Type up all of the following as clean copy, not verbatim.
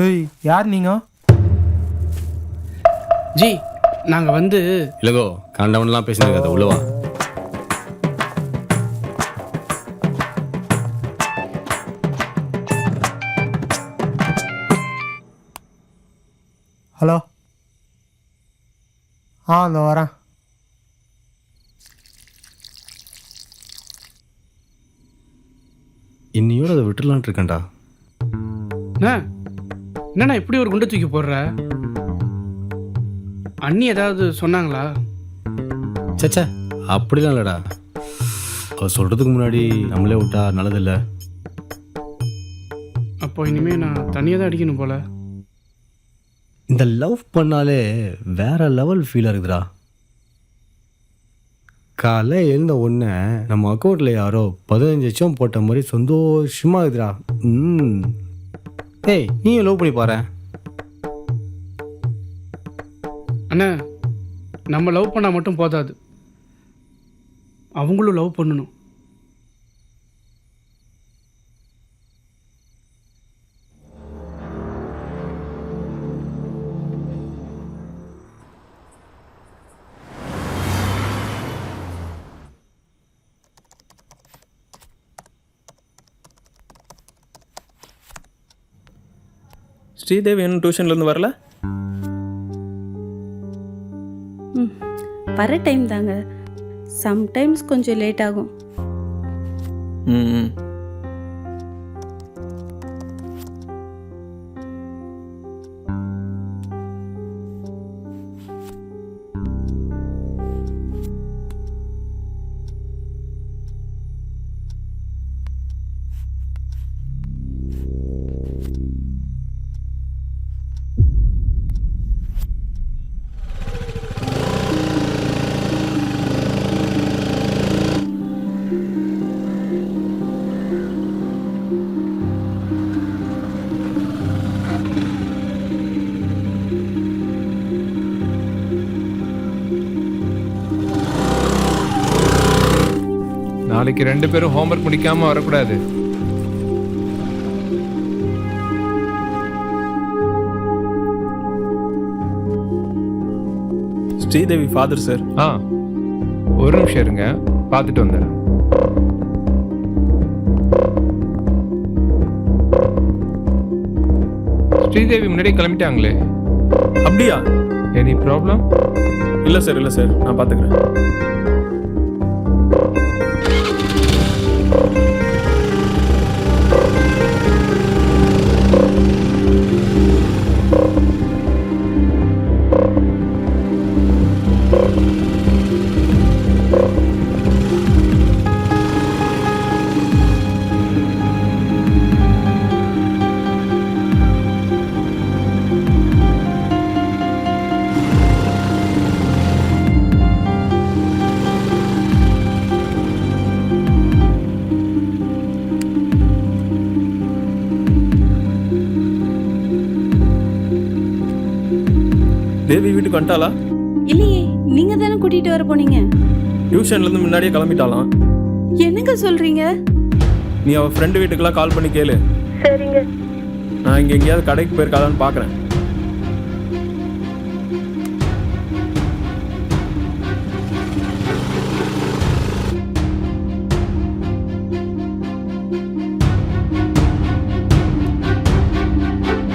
ஏய் யார் நீங்க? ஜி நாங்கள் வந்து இல்லகோ காண்டவன்லாம் பேசினாங்க அதை உள்ளவா. ஹலோ. இந்த வரேன். இன்னையோட அதை விட்டுலான் இருக்கேன்டா. என்னண்ணா இப்படி ஒரு குண்டை தூக்கி போடுற? அண்ணி ஏதாவது சொன்னாங்களா? சச்சா அப்படிலாம் இல்லைடா. அவள் சொல்கிறதுக்கு முன்னாடி நம்மளே விட்டா நல்லதில்லை. அப்போ இனிமேல் நான் தனியாக தான் அடிக்கணும் போல. இந்த லவ் பண்ணாலே வேற லெவல் ஃபீலாக இருக்குதுடா. காலை எழுந்த உடனே நம்ம அக்கௌண்ட்டில் யாரோ 15 லட்சம் போட்ட மாதிரி சந்தோஷமாக இருக்குதுடா. ஏய் நீயும் லவ் பண்ணி பாரு. அண்ணா நம்ம லவ் பண்ணால் மட்டும் போதாது, அவங்களும் லவ் பண்ணணும். ஸ்ரீதேவி இன்னும் டியூஷன்லேருந்து வரல? வர டைம் தாங்க, சம்டைம்ஸ் கொஞ்சம் லேட் ஆகும். ம். நாளைக்கு 2 பேரும் ஹோம்ஒர்க் முடிக்காம வரக்கூடாது. Sridevi father sir. ஒரு நிமிஷம் இருங்க, பார்த்துட்டு வந்துடுறேன். ஸ்ரீதேவி முன்னாடி கிளம்பிட்டாங்களே. அப்படியா? Any problem? இல்லை சார், இல்லை சார், நான் பார்த்துக்கிறேன். தேவி வீட்டுக்கு வந்துட்டாளா? இல்லையே, நீங்க தானே கூட்டிட்டு வர போனீங்க. டியூஷன்லேருந்து முன்னாடியே கிளம்பிட்டாலாம். என்னங்க சொல்றீங்க? நீ அவள் ஃப்ரெண்டு வீட்டுக்கெல்லாம் கால் பண்ணி கேளு. சரிங்க. நான் இங்கே எங்கேயாவது கடைக்கு போயிருக்காளான்னு பார்க்குறேன்.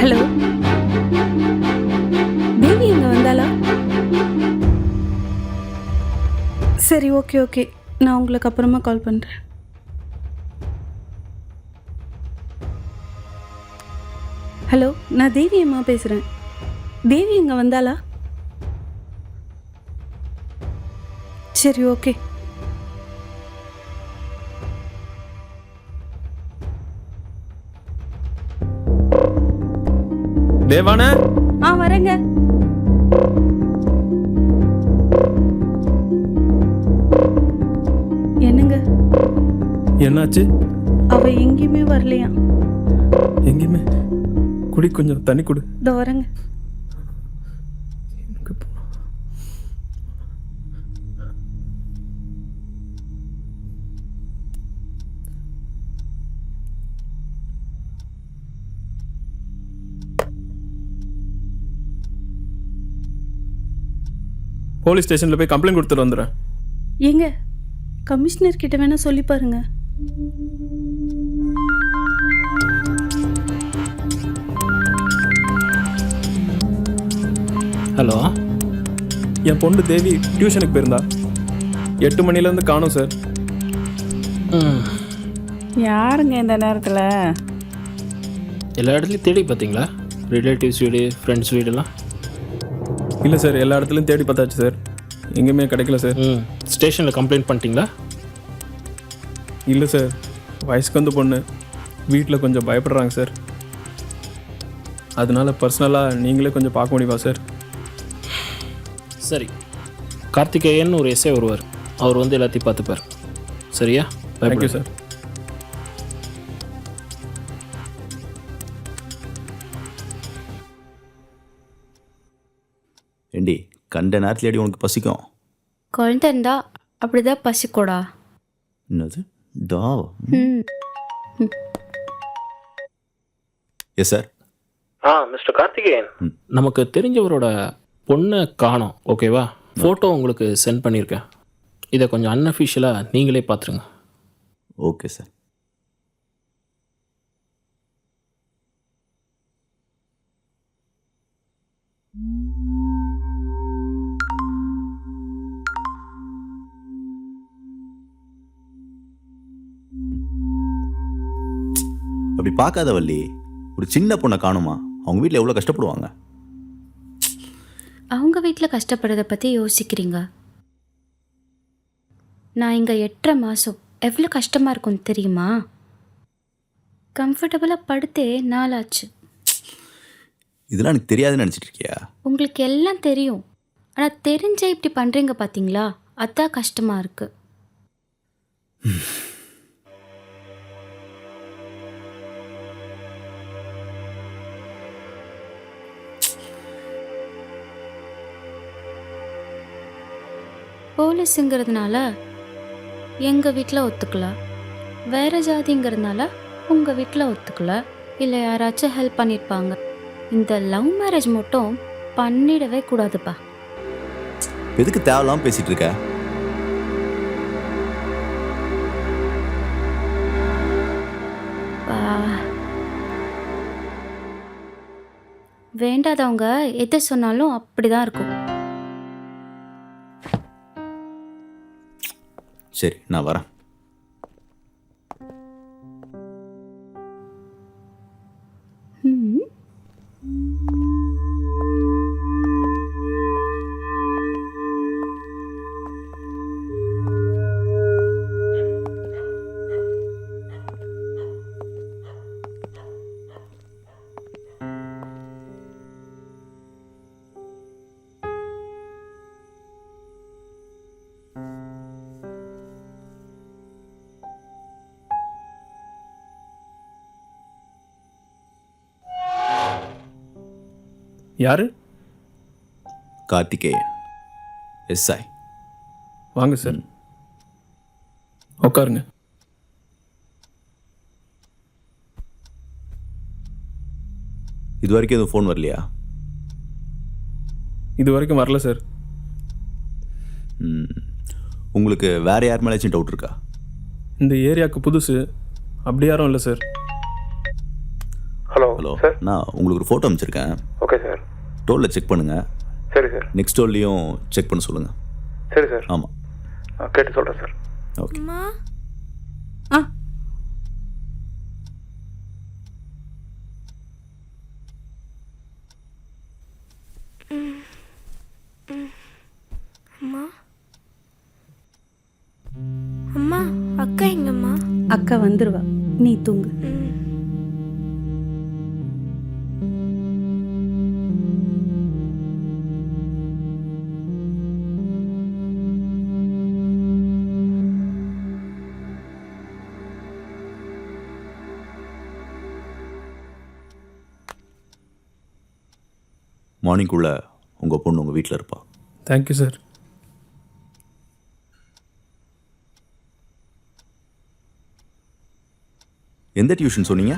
ஹலோ, தேவி இங்க வந்தாளா? சரி, ஓகே ஓகே, நான் உங்களுக்கு அப்புறமா கால் பண்றேன். ஹலோ, நான் தேவி அம்மா பேசுறேன். தேவி இங்க வந்தாளா? சரி, ஓகே. தேவான வரேங்க. என்னங்க என்னாச்சு? அவ எங்கேயுமே வரலையா? எங்கேயுமே? குடி, கொஞ்சம் தண்ணி குடு. இதோ வரேங்க. போலீஸ் ஸ்டேஷனில் போய் கம்ப்ளைண்ட் கொடுத்துட்டு வந்துடுறேன். ஏங்க கமிஷனர் கிட்ட வேணா சொல்லி பாருங்க. ஹலோ, என் பொண்ணு தேவி டியூஷனுக்கு போயிருந்தா. 8 மணிலேருந்து காணோம் சார். யாருங்க இந்த நேரத்தில்? எல்லா இடத்துலையும் தேடி பார்த்தீங்களா? ரிலேட்டிவ்ஸ் வீடு, ஃப்ரெண்ட்ஸ் வீடெல்லாம்? இல்லை சார், எல்லா இடத்துலையும் தேடி பார்த்தாச்சு சார், எங்கேயுமே கிடைக்கல சார். ஸ்டேஷனில் கம்ப்ளைண்ட் பண்ணிட்டீங்களா? இல்லை சார், வயசுக்கு வந்து பொண்ணு, வீட்டில் கொஞ்சம் பயப்படுறாங்க சார். அதனால பர்சனலாக நீங்களே கொஞ்சம் பார்க்க முடியுமா சார்? சரி, கார்த்திகேயன் ஒரு எஸ்ஐ வருவார், அவர் வந்து எல்லாத்தையும் பார்த்துப்பார். சரியா? Thank you sir. ஏண்டி கண்ட நேரத்துலடி உனக்கு பசிக்கும்? குழந்தை இருந்தா அப்படிதான் பசிக்கூடா. என்னது டா? Yes sir. மிஸ்டர் கார்த்திகேயன், நமக்கு தெரிஞ்சவரோட பொண்ணை காணோம். ஓகேவா? ஃபோட்டோ உங்களுக்கு சென்ட் பண்ணியிருக்கேன். இதை கொஞ்சம் அன்அஃபிஷியலாக நீங்களே பார்த்துருங்க. Okay sir. அப்படி பார்க்காத வள்ளி, ஒரு சின்ன பொண்ணை காணுமா? அவங்க வீட்டில் எவ்வளோ கஷ்டப்படுவாங்க. அவங்க வீட்டில் கஷ்டப்படுறதை பற்றி யோசிக்கிறீங்க. நான் இங்கே 8.5 மாதம் எவ்வளோ கஷ்டமாக இருக்கும்னு தெரியுமா? கம்ஃபர்டபுளாக படுத்தே நாளாச்சு. இதெல்லாம் எனக்கு தெரியாதுன்னு நினச்சிட்டு இருக்கியா? உங்களுக்கு எல்லாம் தெரியும், ஆனால் தெரிஞ்சே இப்படி பண்ணுறீங்க பார்த்தீங்களா? அதான் கஷ்டமாக இருக்குது. போலீஸுங்கிறதுனால எங்கள் வீட்டில் ஒத்துக்கல, வேறு ஜாதிங்கிறதுனால உங்கள் வீட்டில் ஒத்துக்கல, இல்லை யாராச்சும் ஹெல்ப் பண்ணியிருப்பாங்க. இந்த லவ் மேரேஜ் மட்டும் பண்ணிடவே கூடாதுப்பா. எதுக்கு தேவையில்லாமல் பேசிட்டு இருக்க? வேண்டாதவங்க எதை சொன்னாலும் அப்படிதான் இருக்கும். சரி, நான் வரேன். யாரு? கார்த்திகேயன், எஸ்ஐ. வாங்க சார், உட்காருங்க. இது வரைக்கும் எதுவும் ஃபோன் வரலையா? இது வரைக்கும் வரல சார். உங்களுக்கு வேற யார் மேலேச்சும் டவுட் இருக்கா? இந்த ஏரியாவுக்கு புதுசு, அப்படி யாரும் இல்லை சார். ஹலோ சார், நான் உங்களுக்கு ஒரு ஃபோட்டோ அனுப்பிச்சிருக்கேன். Okay sir. டோலில் செக் பண்ணுங்க. சரி சார். நெக்ஸ்ட் டோல்லையும் செக் பண்ண சொல்லுங்க. சரி சார். ஆமாம், கேட்டு சொல்கிறேன் சார். ஓகே. ஆ அம்மா, அம்மா, அக்கா எங்கம்மா? அக்கா வந்துருவா, நீ தூங்கு. மார்னிங்குள்ளே உங்கள் பொண்ணு உங்கள் வீட்டில் இருப்பா. Thank you sir. எந்த டியூஷன் சொன்னீங்க?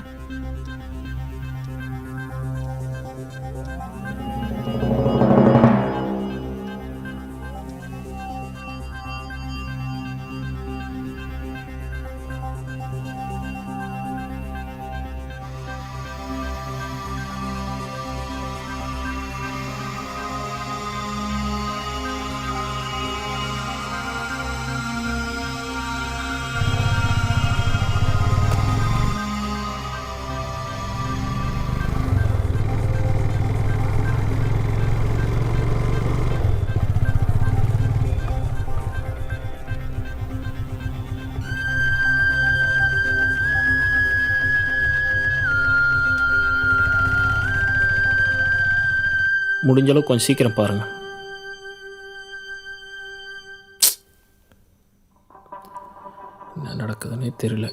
முடிஞ்ச அளவுக்கு கொஞ்சம் சீக்கிரம் பாருங்கள். என்ன நடக்குதுன்னே தெரியல.